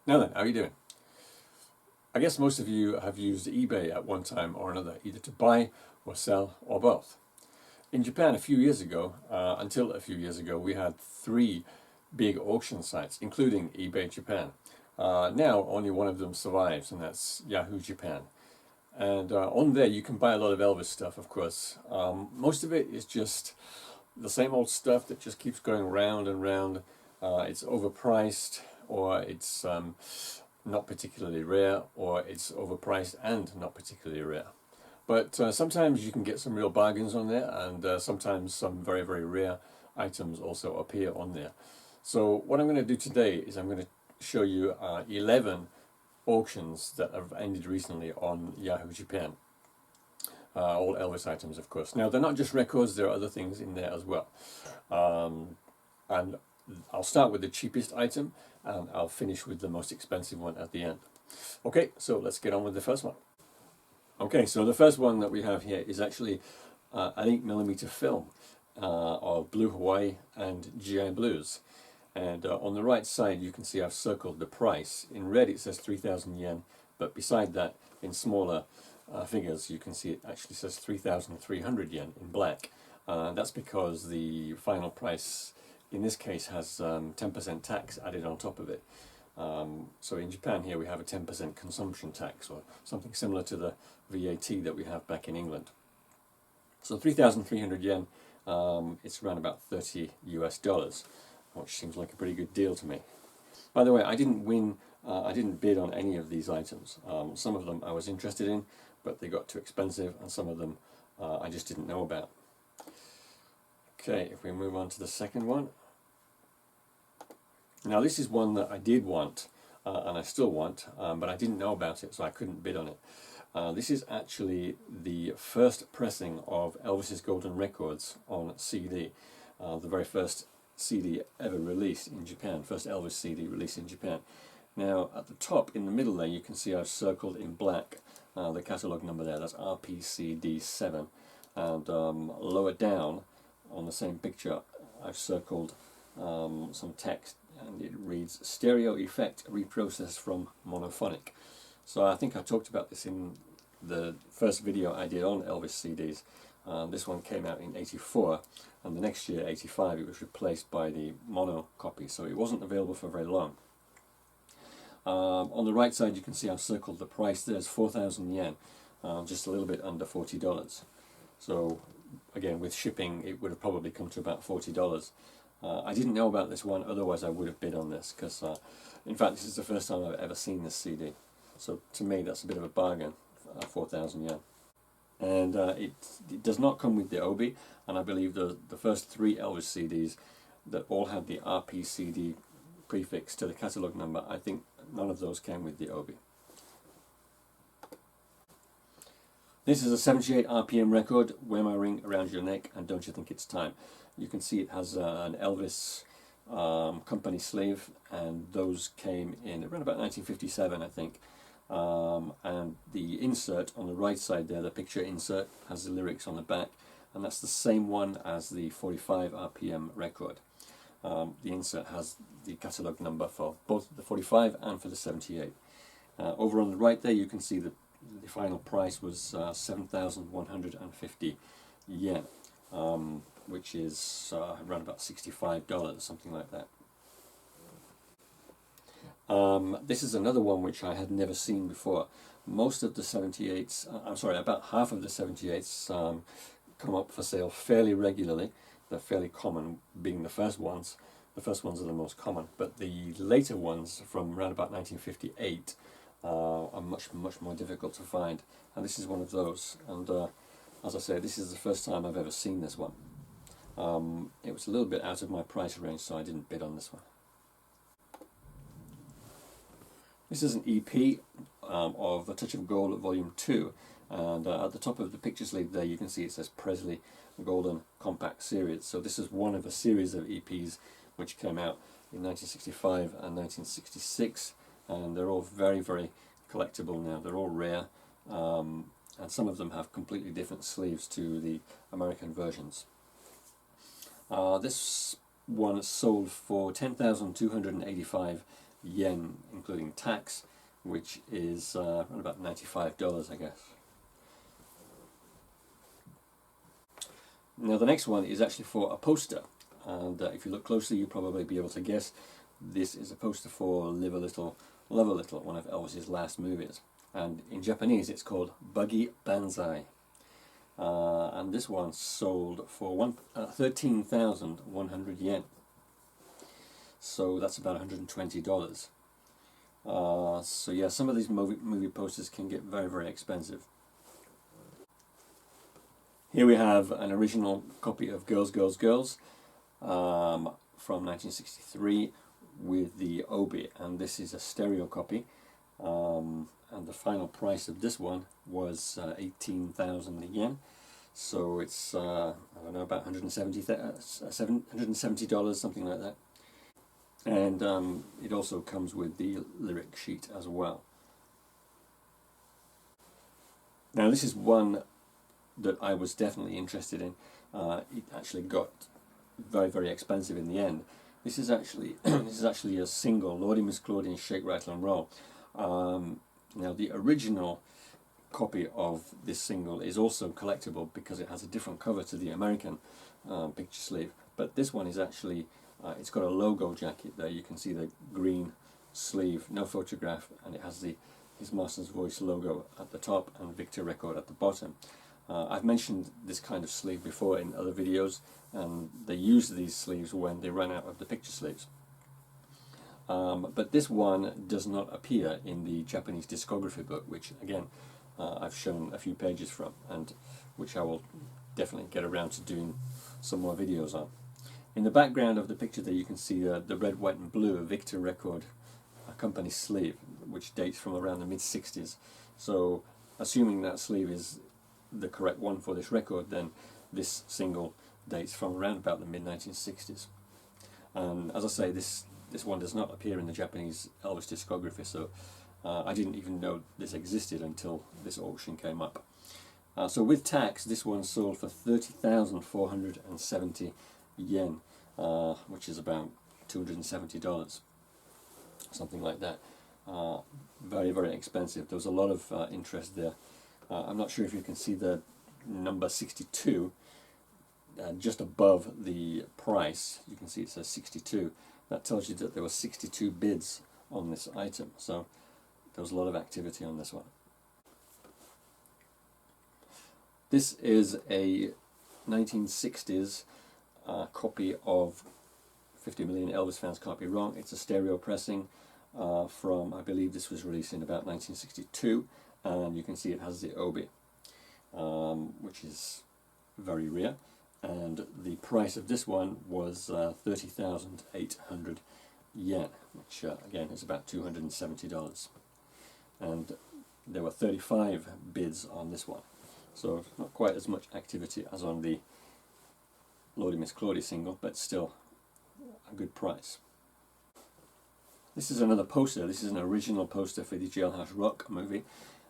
Now then, how are you doing? I guess most of you have used eBay at one time or another, either to buy or sell or both. In Japan a few years ago, until a few years ago, we had three big auction sites, including eBay Japan. Now only one of them survives, and that's Yahoo Japan. And on there you can buy a lot of Elvis stuff, of course. Most of it is just the same old stuff that just keeps going round and round. It's overpriced, or it's not particularly rare, or it's overpriced and not particularly rare. But sometimes you can get some real bargains on there, and sometimes some very, very rare items also appear on there. So what I'm going to do today is I'm going to show you 11 auctions that have ended recently on Yahoo Japan. All Elvis items, of course. Now, they're not just records, there are other things in there as well. And I'll start with the cheapest item, and I'll finish with the most expensive one at the end. Okay, so let's get on with the first one. Okay, so the first one that we have here is actually an 8mm film of Blue Hawaii and GI Blues. And on the right side you can see I've circled the price. In red it says 3,000 yen, but beside that in smaller figures you can see it actually says 3,300 yen in black. That's because the final price in this case has 10% tax added on top of it. So in Japan here we have a 10% consumption tax, or something similar to the VAT that we have back in England. So 3,300 yen, it's around about $30 US, which seems like a pretty good deal to me. By the way, I didn't win, I didn't bid on any of these items. Some of them I was interested in, but they got too expensive, and some of them I just didn't know about. Okay, if we move on to the second one. Now this is one that I did want, and I still want, but I didn't know about it, so I couldn't bid on it. This is actually the first pressing of Elvis's Golden Records on CD, the very first CD ever released in Japan, first Elvis CD released in Japan. Now at the top in the middle there you can see I've circled in black the catalogue number there, that's RPCD7, and lower down on the same picture I've circled some text, and it reads stereo effect reprocessed from monophonic. So I think I talked about this in the first video I did on Elvis CDs. This one came out in '84, and the next year, '85, it was replaced by the mono copy, so it wasn't available for very long. On the right side you can see I've circled the price. There's 4,000 yen, just a little bit under $40. So again, with shipping it would have probably come to about $40. I didn't know about this one, otherwise I would have bid on this, because in fact this is the first time I've ever seen this CD. So to me that's a bit of a bargain, 4,000 yen. And it does not come with the obi, and I believe the first three Elvis CDs that all had the RPCD prefix to the catalogue number, I think none of those came with the obi. This is a 78 RPM record, Wear My Ring Around Your Neck and Don't You Think It's Time. You can see it has an Elvis company sleeve, and those came in around about 1957 I think. And the insert on the right side there, the picture insert, has the lyrics on the back, and that's the same one as the 45 RPM record. The insert has the catalogue number for both the 45 and for the 78. Over on the right there you can see the final price was 7,150 yen, which is around about $65, something like that. This is another one which I had never seen before. Most of the 78s, I'm sorry, about half of the 78s come up for sale fairly regularly. They're fairly common, being the first ones. The first ones are the most common, but the later ones from around about 1958 are much more difficult to find, and this is one of those. And as I say, this is the first time I've ever seen this one. It was a little bit out of my price range, so I didn't bid on this one. This is an EP of A Touch of Gold Volume 2, and at the top of the picture sleeve there you can see it says Presley Golden Compact Series. So this is one of a series of EPs which came out in 1965 and 1966, and they're all very, very collectible now. They're all rare, and some of them have completely different sleeves to the American versions. This one sold for 10,285 yen, including tax, which is around about $95, I guess. Now the next one is actually for a poster, and if you look closely you'll probably be able to guess this is a poster for Live a Little, Love a Little, one of Elvis's last movies, and in Japanese it's called Buggy Banzai, and this one sold for 13,100 yen, so that's about $120. So yeah, some of these movie posters can get very, very expensive. Here we have an original copy of Girls, Girls, Girls from 1963 with the obi, and this is a stereo copy, and the final price of this one was 18,000 yen, so it's I don't know, about $170, something like that. And it also comes with the lyric sheet as well. Now this is one that I was definitely interested in. It actually got very, very expensive in the end. This is actually a single, Lordy Miss Claudine Shake, Rattle and Roll. Now the original copy of this single is also collectible because it has a different cover to the American picture sleeve, but this one is actually it's got a logo jacket there. You can see the green sleeve, no photograph, and it has the His Master's Voice logo at the top and Victor Record at the bottom. I've mentioned this kind of sleeve before in other videos, and they used these sleeves when they ran out of the picture sleeves. But this one does not appear in the Japanese discography book, which again I've shown a few pages from, and which I will definitely get around to doing some more videos on. In the background of the picture there you can see the red, white and blue Victor Record company sleeve, which dates from around the mid-60s. So assuming that sleeve is the correct one for this record, then this single dates from around about the mid-1960s. And as I say, this one does not appear in the Japanese Elvis discography, so I didn't even know this existed until this auction came up. So with tax, this one sold for 30,470 yen, which is about $270, something like that. Very, very expensive. There was a lot of interest there. I'm not sure if you can see the number 62 just above the price. You can see it says 62. That tells you that there were 62 bids on this item, so there was a lot of activity on this one. This is a 1960s copy of 50 Million Elvis Fans Can't Be Wrong. It's a stereo pressing from, I believe this was released in about 1962, and you can see it has the obi, which is very rare, and the price of this one was 30,800 yen, which again is about $270, and there were 35 bids on this one, so not quite as much activity as on the Lordy Miss Claudie single, but still a good price. This is another poster. This is an original poster for the Jailhouse Rock movie,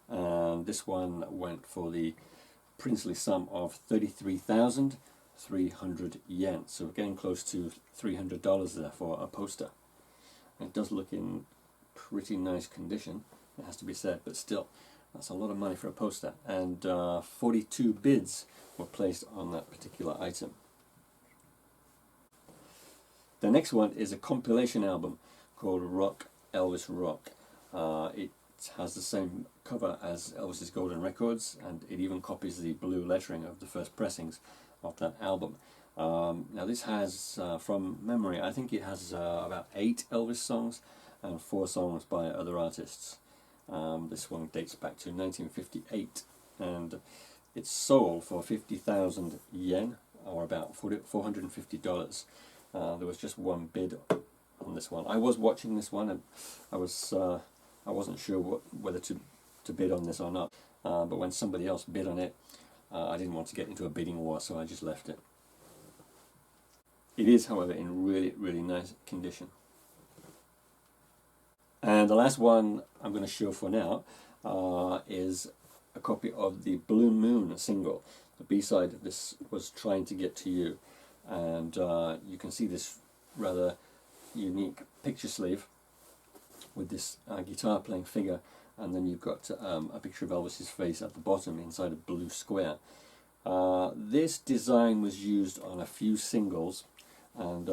and this one went for the princely sum of 33,300 yen, so we're getting close to $300 there for a poster. And it does look in pretty nice condition, it has to be said, but still, that's a lot of money for a poster, and 42 bids were placed on that particular item. The next one is a compilation album called Rock Elvis Rock. It has the same cover as Elvis's Golden Records, and it even copies the blue lettering of the first pressings of that album. Now this has, from memory, I think it has about 8 Elvis songs and 4 songs by other artists. This one dates back to 1958, and it's sold for 50,000 yen, or about $450. There was just one bid on this one. I was watching this one, and I wasn't sure whether to bid on this or not. But when somebody else bid on it, I didn't want to get into a bidding war, so I just left it. It is, however, in really, really nice condition. And the last one I'm going to show for now is a copy of the Blue Moon single. The B-side of this was Trying to Get to You, and you can see this rather unique picture sleeve, with this guitar playing figure, and then you've got a picture of Elvis's face at the bottom inside a blue square. This design was used on a few singles, and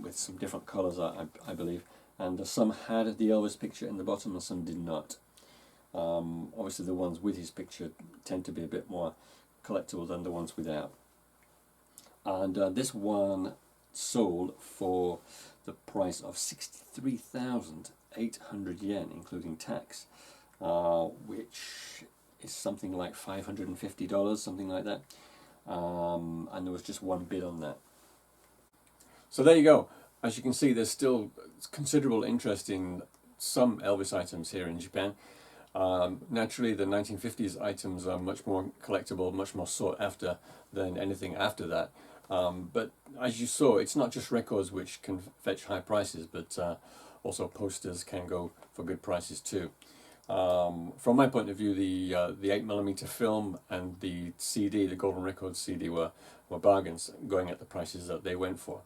with some different colours, I believe, and some had the Elvis picture in the bottom and some did not. Obviously the ones with his picture tend to be a bit more collectible than the ones without. And this one sold for the price of 63,800 yen, including tax, which is something like $550, something like that. And there was just one bid on that. So there you go. As you can see, there's still considerable interest in some Elvis items here in Japan. Naturally, the 1950s items are much more collectible, much more sought after than anything after that. But as you saw, it's not just records which can fetch high prices, but also posters can go for good prices too. From my point of view, the 8mm film and the CD, the Golden Records CD, were bargains, going at the prices that they went for.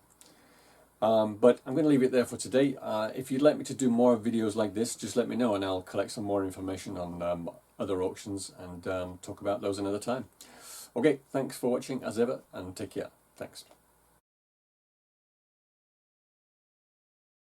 But I'm going to leave it there for today. If you'd like me to do more videos like this, just let me know and I'll collect some more information on other auctions and talk about those another time. Okay, thanks for watching as ever, and take care. Thanks.